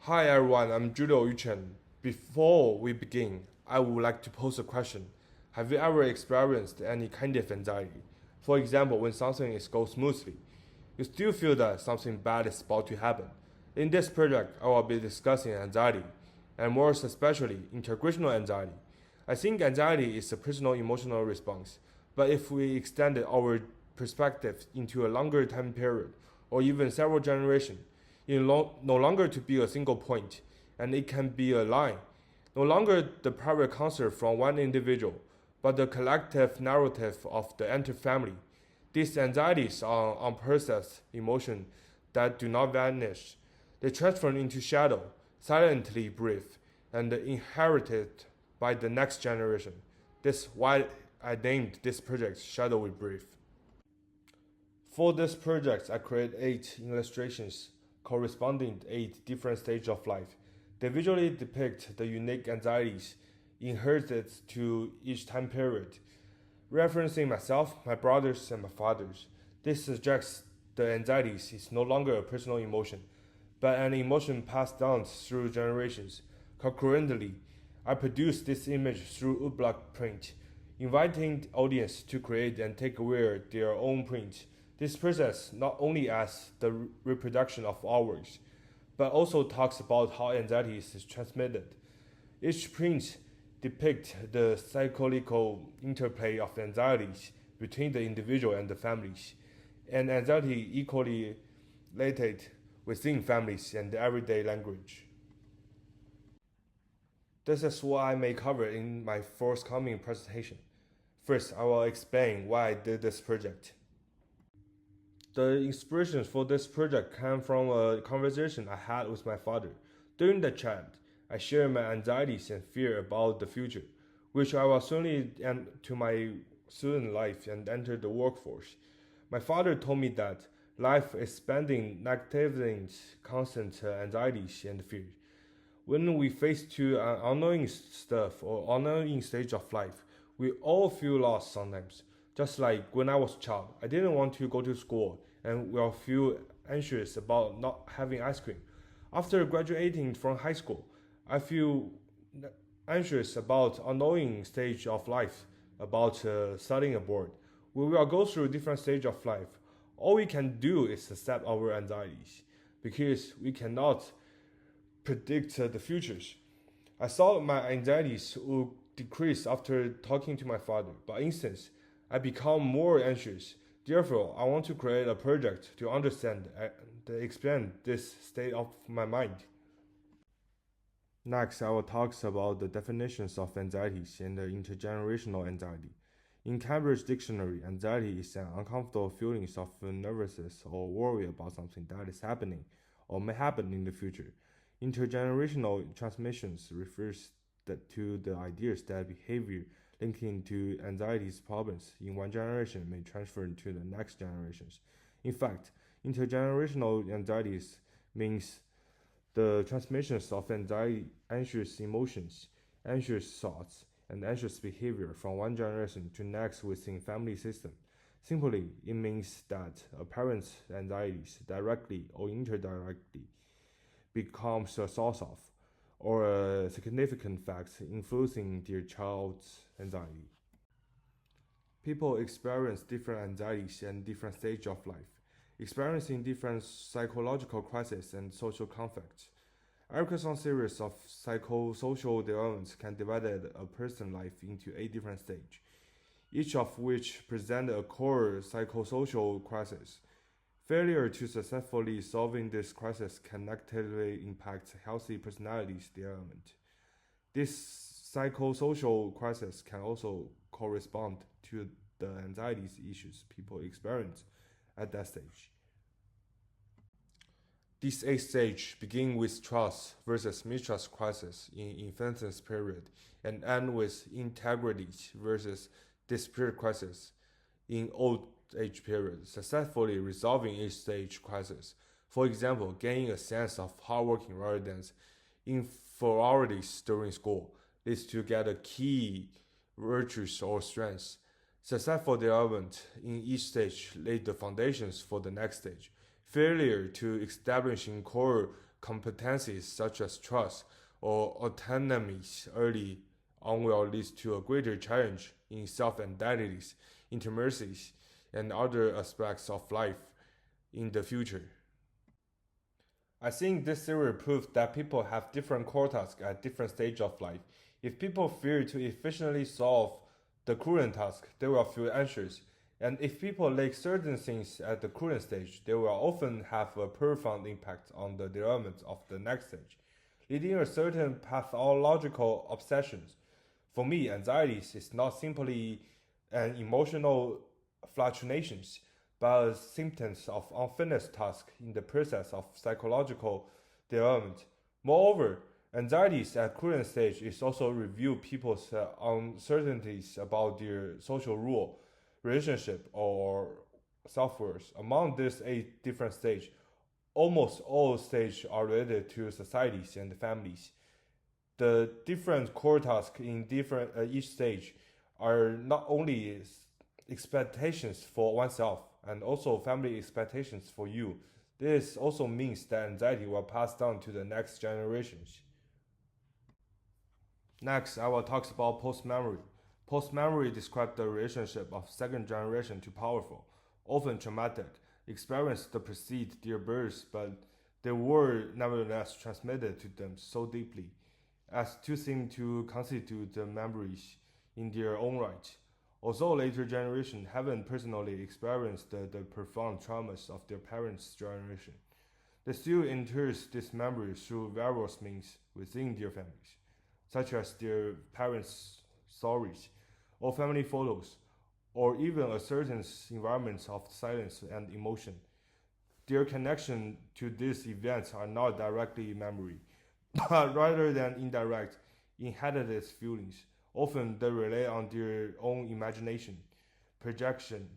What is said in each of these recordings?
Hi everyone, I'm Giulio. Before we begin, I would like to pose a question. Have you ever experienced any kind of anxiety? For example, when something is going smoothly, you still feel that something bad is about to happen. In this project, I will be discussing anxiety, and more especially integrational anxiety. I think anxiety is a personal emotional response, but if we extend our perspective into a longer time period, or even several generations, no longer to be a single point, and it can be a line. No longer the private concern from one individual, but the collective narrative of the entire family. These anxieties are unprocessed emotions that do not vanish. They transfer into shadow, silently brief, and inherited by the next generation. This is why I named this project Shadow We Brief. For this project, I created 8 illustrations corresponding to 8 different stages of life. They visually depict the unique anxieties inherited to each time period, referencing myself, my brothers, and my fathers. This suggests the anxieties is no longer a personal emotion, but an emotion passed down through generations. Concurrently, I produced this image through woodblock print, inviting the audience to create and take away their own print. This process not only as the reproduction of ours, but also talks about how anxiety is transmitted. Each print depicts the psychological interplay of anxieties between the individual and the families, and anxiety equally related within families and everyday language. This is what I may cover in my forthcoming presentation. First, I will explain why I did this project. The inspiration for this project came from a conversation I had with my father. During the chat, I shared my anxieties and fear about the future, which I will soon end to my student life and enter the workforce. My father told me that life is spending negative, constant anxieties and fear. When we face to an unknowing stuff or unknowing stage of life, we all feel lost sometimes. Just like when I was a child, I didn't want to go to school and will feel anxious about not having ice cream. After graduating from high school, I feel anxious about unknowing stage of life, about studying abroad. We will go through different stage of life. All we can do is accept our anxieties because we cannot predict the futures. I thought my anxieties would decrease after talking to my father. By instance, I become more anxious. Therefore, I want to create a project to understand and explain this state of my mind. Next, I will talk about the definitions of anxieties and the intergenerational anxiety. In Cambridge Dictionary, anxiety is an uncomfortable feeling of nervousness or worry about something that is happening or may happen in the future. Intergenerational transmissions refers to the ideas that behavior linking to anxiety's problems in one generation may transfer to the next generations. In fact, intergenerational anxieties means the transmissions of anxiety, anxious emotions, anxious thoughts, and anxious behavior from one generation to next within family system. Simply, it means that a parent's anxieties directly or indirectly becomes a source of or a significant factor influencing their child's anxiety. People experience different anxieties and different stages of life, experiencing different psychological crises and social conflicts. Erickson's series of psychosocial developments can divide a person's life into 8 different stages, each of which present a core psychosocial crisis. Failure to successfully solving this crisis can negatively impact healthy personality's development. This psychosocial crisis can also correspond to the anxiety issues people experience at that stage. This 8th stage begin with trust versus mistrust crisis in infantile period and end with integrity versus dispute crisis in old age period, successfully resolving each stage crisis. For example, gaining a sense of hardworking rather than inferiorities during school leads to get a key virtues or strengths. Successful development in each stage laid the foundations for the next stage. failure to establishing core competencies such as trust or autonomy early on will lead to a greater challenge in self-identities, intimacies, and other aspects of life in the future. I think this theory proves that people have different core tasks at different stages of life. If people fail to efficiently solve the current task, they will feel anxious. And if people lack certain things at the current stage, they will often have a profound impact on the development of the next stage, leading a certain pathological obsessions. For me, anxiety is not simply an emotional fluctuations, but symptoms of unfinished tasks in the process of psychological development. Moreover, anxieties at current stage is also review people's uncertainties about their social role, relationship, or self-worth. Among these 8 different stages, almost all stages are related to societies and families. The different core tasks in different each stage are not only expectations for oneself and also family expectations for you. This also means that anxiety will pass down to the next generations. Next, I will talk about post-memory. Post-memory describes the relationship of second generation to powerful, often traumatic, experiences that precede their birth, but they were nevertheless transmitted to them so deeply as to seem to constitute the memories in their own right. Although later generations haven't personally experienced the profound traumas of their parents' generation, they still interpret these memories through various means within their families, such as their parents' stories, or family photos, or even a certain environment of silence and emotion. Their connection to these events are not directly memory, but rather than indirect, inherited feelings. Often they rely on their own imagination, projection,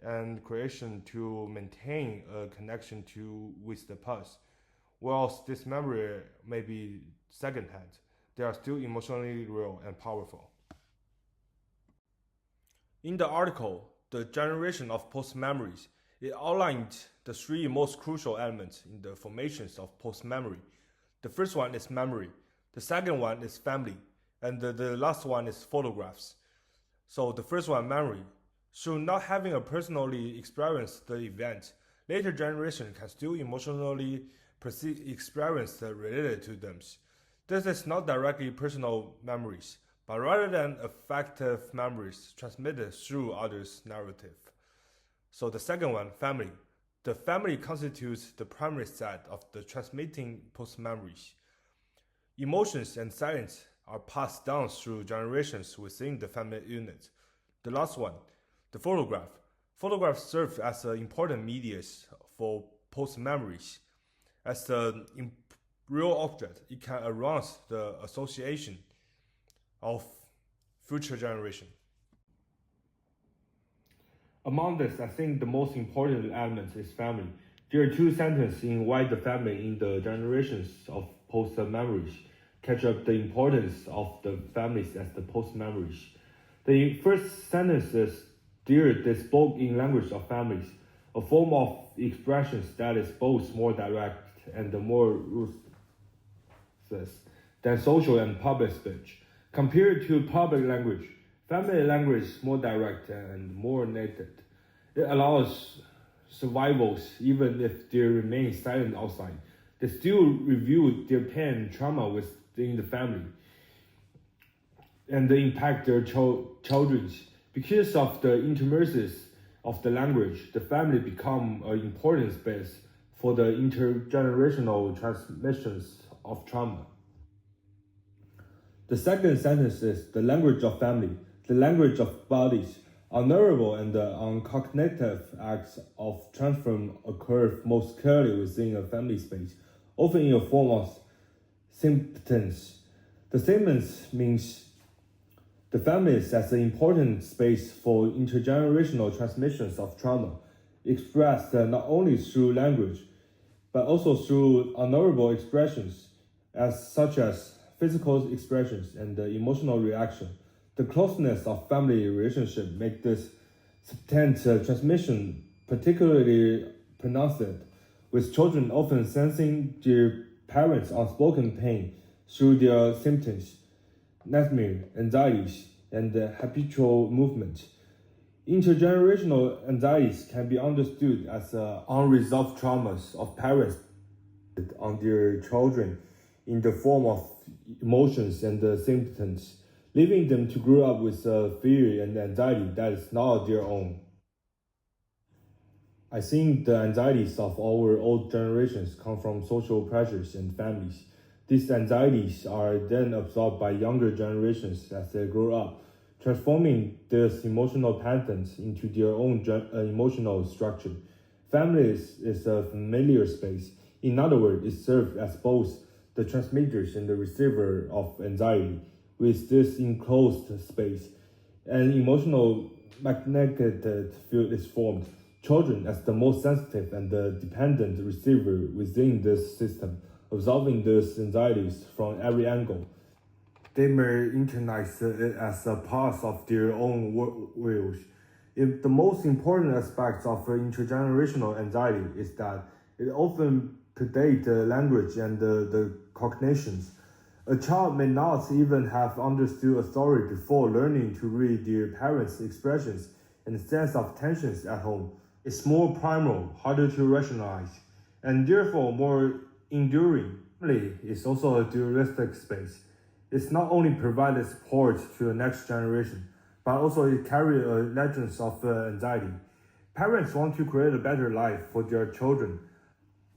and creation to maintain a connection with the past. Whilst this memory may be secondhand, they are still emotionally real and powerful. In the article, The Generation of Post-Memories, it outlined the 3 most crucial elements in the formations of post-memory. The first one is memory, the second one is family, and the last one is photographs. So the first one, memory. Through not having a personally experienced the event, later generation can still emotionally experience related to them. This is not directly personal memories, but rather than affective memories transmitted through others' narrative. So the second one, family. The family constitutes the primary set of the transmitting post-memories. Emotions and silence are passed down through generations within the family unit. The last one, the photograph. Photographs serve as an important media for post-memories. As a real object, it can arouse the association of future generation. Among this, I think the most important element is family. There are 2 sentences in why the family in the generations of post-memories catch up the importance of the families as the post-memories. The first sentence is, they spoke in language of families, a form of expressions that is both more direct and more ruthless than social and public speech. Compared to public language, family language is more direct and more naked. It allows survivors, even if they remain silent outside, they still review their pain and trauma within the family and they impact their children. Because of the intermixes of the language, the family become an important space for the intergenerational transmissions of trauma. The second sentence is the language of family, the language of bodies. Honorable and uncognitive acts of transform occur most clearly within a family space, often in a form of symptoms. The statements means the families as an important space for intergenerational transmissions of trauma, expressed not only through language, but also through honorable expressions, such as physical expressions and emotional reaction. The closeness of family relationship make this subtent transmission particularly pronounced. with children often sensing their parents' unspoken pain through their symptoms, nightmare, anxieties, and habitual movement. Intergenerational anxieties can be understood as unresolved traumas of parents on their children in the form of emotions and symptoms, leaving them to grow up with fear and anxiety that is not their own. I think the anxieties of our old generations come from social pressures and families. These anxieties are then absorbed by younger generations as they grow up, transforming these emotional patterns into their own emotional structure. Family is a familiar space. In other words, it serves as both the transmitters and the receiver of anxiety. With this enclosed space, an emotional magnetic field is formed. Children, as the most sensitive and the dependent receiver within this system, absorbing these anxieties from every angle. They may internalize it as a part of their own wills. If the most important aspect of intergenerational anxiety is that it often predates the language and the cognitions. A child may not even have understood a story before learning to read their parents' expressions and sense of tensions at home. It's more primal, harder to rationalize, and therefore more enduring. Family is also a dualistic space. It's not only provided support to the next generation, but also it carries a legend of anxiety. Parents want to create a better life for their children,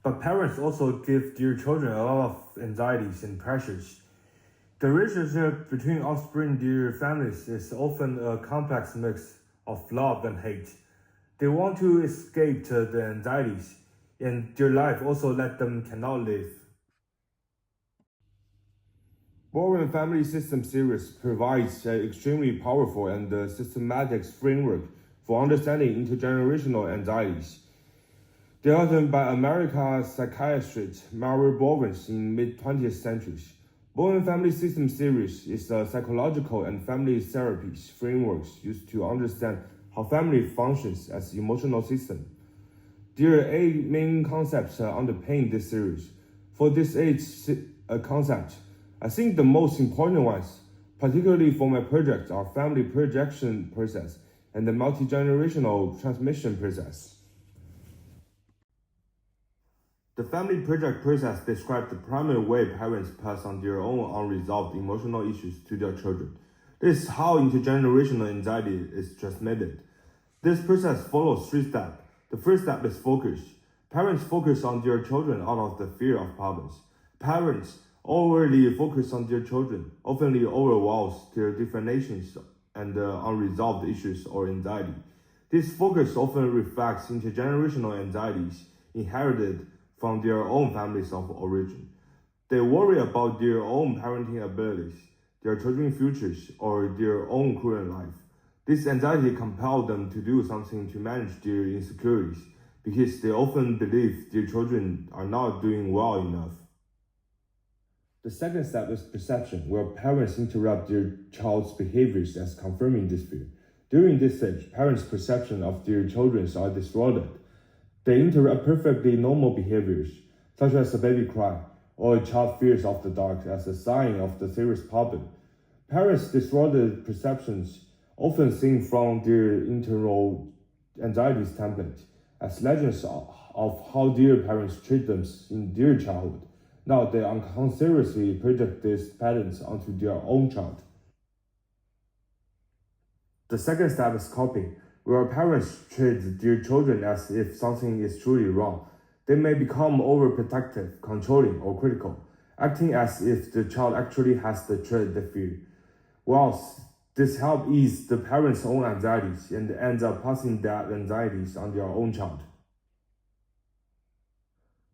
but parents also give their children a lot of anxieties and pressures. The relationship between offspring and their families is often a complex mix of love and hate. They want to escape the anxieties, and their life also let them cannot live. Bowen Family System series provides an extremely powerful and systematic framework for understanding intergenerational anxieties. Developed by American psychiatrist Mary Bowen in mid-20th century, Bowen Family System series is a psychological and family therapies frameworks used to understand how family functions as emotional system. There are 8 main concepts underpin this series. For this 8 concepts, I think the most important ones, particularly for my project, are family projection process and the multi-generational transmission process. The family project process describes the primary way parents pass on their own unresolved emotional issues to their children. This is how intergenerational anxiety is transmitted. This process follows 3 steps. The first step is focus. Parents focus on their children out of the fear of problems. Parents overly focus on their children, often overwhelms their definitions and unresolved issues or anxiety. This focus often reflects intergenerational anxieties inherited from their own families of origin. They worry about their own parenting abilities, their children's futures, or their own current life. This anxiety compels them to do something to manage their insecurities because they often believe their children are not doing well enough. The second step is perception, where parents interrupt their child's behaviors as confirming this fear. During this stage, parents' perception of their children are distorted. They interrupt perfectly normal behaviors, such as a baby cry or a child fears of the dark as a sign of the serious problem. Parents' distorted perceptions often sing from their internal anxieties template as legends of how their parents treat them in their childhood. Now they unconsciously project these patterns onto their own child. The second step is copying, where parents treat their children as if something is truly wrong. They may become overprotective, controlling, or critical, acting as if the child actually has the trait they fear. Whilst this helps ease the parents' own anxieties and ends up passing that anxieties on their own child.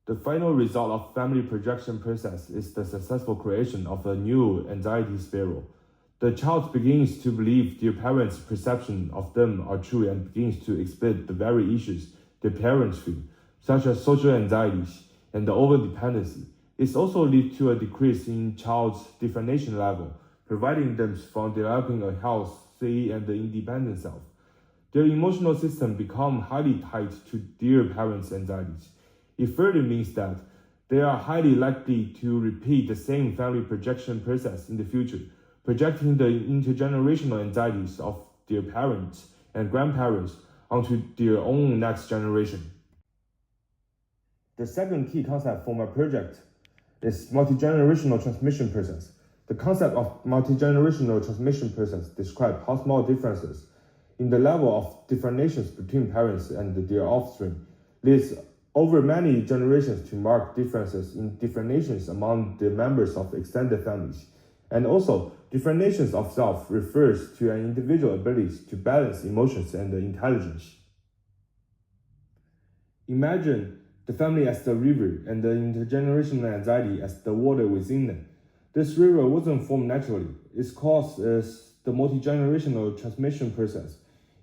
The final result of family projection process is the successful creation of a new anxiety spiral. The child begins to believe their parents' perception of them are true and begins to exploit the very issues their parents feel, such as social anxieties and the overdependency. It also leads to a decrease in child's definition level, preventing them from developing a healthy and independent self. Their emotional system becomes highly tied to their parents' anxieties. It further means that they are highly likely to repeat the same family projection process in the future, projecting the intergenerational anxieties of their parents and grandparents onto their own next generation. The second key concept for my project is multi-generational transmission process. The concept of multi-generational transmission process describes how small differences in the level of differentiations between parents and their offspring leads over many generations to mark differences in differentiations among the members of extended families. And also, differentiations of self refers to an individual's ability to balance emotions and intelligence. Imagine the family as the river and the intergenerational anxiety as the water within it. This river wasn't formed naturally. Its cause is the multi-generational transmission process.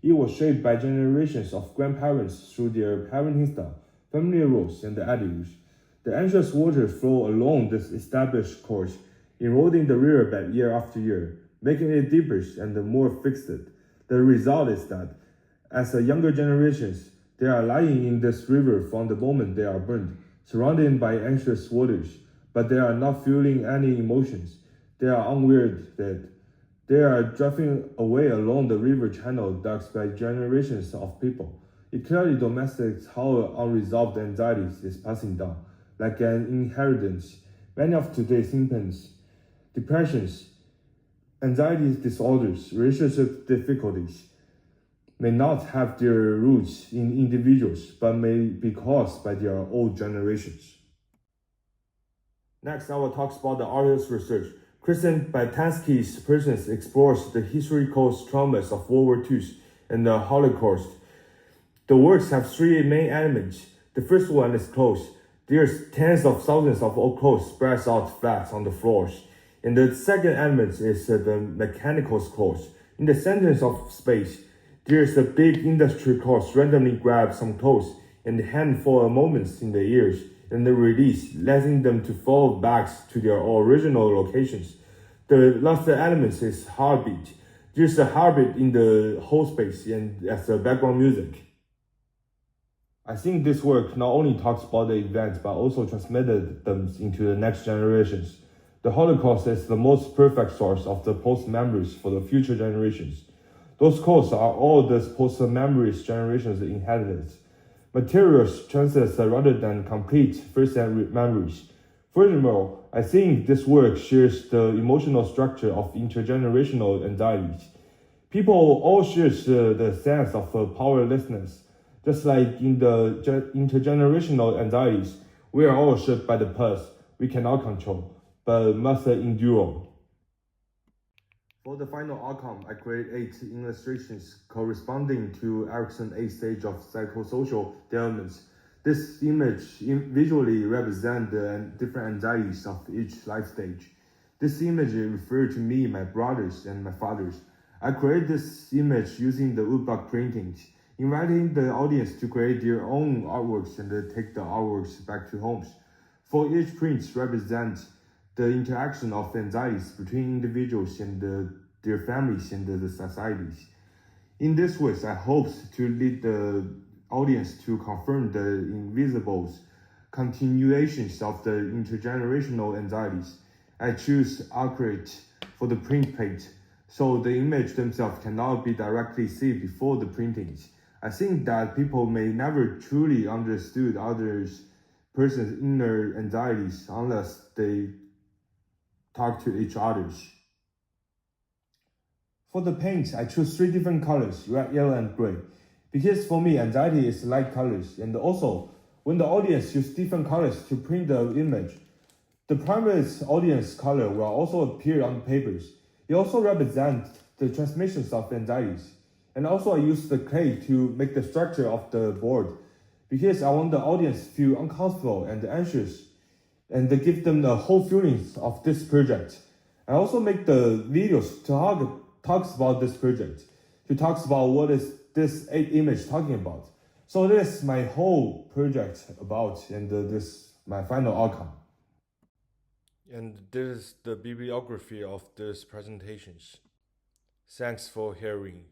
It was shaped by generations of grandparents through their parenting style, family roles, and attitudes. The anxious waters flow along this established course, eroding the riverbed year after year, making it deeper and more fixed. The result is that, as the younger generations, they are lying in this river from the moment they are burned, surrounded by anxious waters, but they are not feeling any emotions. They are unaware that they are drifting away along the river channel dug by generations of people. It clearly demonstrates how unresolved anxieties is passing down, like an inheritance. Many of today's symptoms, depressions, anxiety disorders, relationship difficulties, may not have their roots in individuals, but may be caused by their old generations. Next, I will talk about the artist's research. Kristen Batansky's Persons explores the historical traumas of World War II and the Holocaust. The works have three main elements. The first one is clothes. There's tens of thousands of old clothes spread out flat on the floors. And the second element is the mechanical clothes. In the center of space, there's a big industry clothes randomly grab some clothes and hang for a moment in the ears and then release, letting them to fall back to their original locations. The last element is heartbeat. There's a heartbeat in the whole space and as the background music. I think this work not only talks about the events but also transmitted them into the next generations. The Holocaust is the most perfect source of the post-memories for the future generations. Those codes are all the post-memories generations inherited. Materials transits rather than complete first-hand memories. Furthermore, I think this work shares the emotional structure of intergenerational anxieties. People all share the sense of powerlessness. Just like in the intergenerational anxieties, we are all shaped by the past we cannot control, but must endure. For the final outcome, I create 8 illustrations corresponding to Erickson's 8 stages of psychosocial development. This image visually represents the different anxieties of each life stage. This image refers to me, my brothers, and my fathers. I create this image using the woodblock printings, inviting the audience to create their own artworks and take the artworks back to homes. For each print represents the interaction of anxieties between individuals and their families and the societies. In this way, I hope to lead the audience to confirm the invisible continuations of the intergenerational anxieties. I choose accurate for the print plate, so the image themselves cannot be directly seen before the printings. I think that people may never truly understood others' person's inner anxieties unless they talk to each other. For the paint, I choose 3 different colors, red, yellow, and gray. Because for me, anxiety is light colors, and also, when the audience use different colors to print the image, the primary audience color will also appear on the papers. It also represents the transmissions of anxieties. And also I use the clay to make the structure of the board, because I want the audience to feel uncomfortable and anxious, and to give them the whole feelings of this project. I also make the videos to talks about this project, to talks about what is this 8 image talking about. So this is my whole project about, and this my final outcome. And this is the bibliography of these presentations. Thanks for hearing.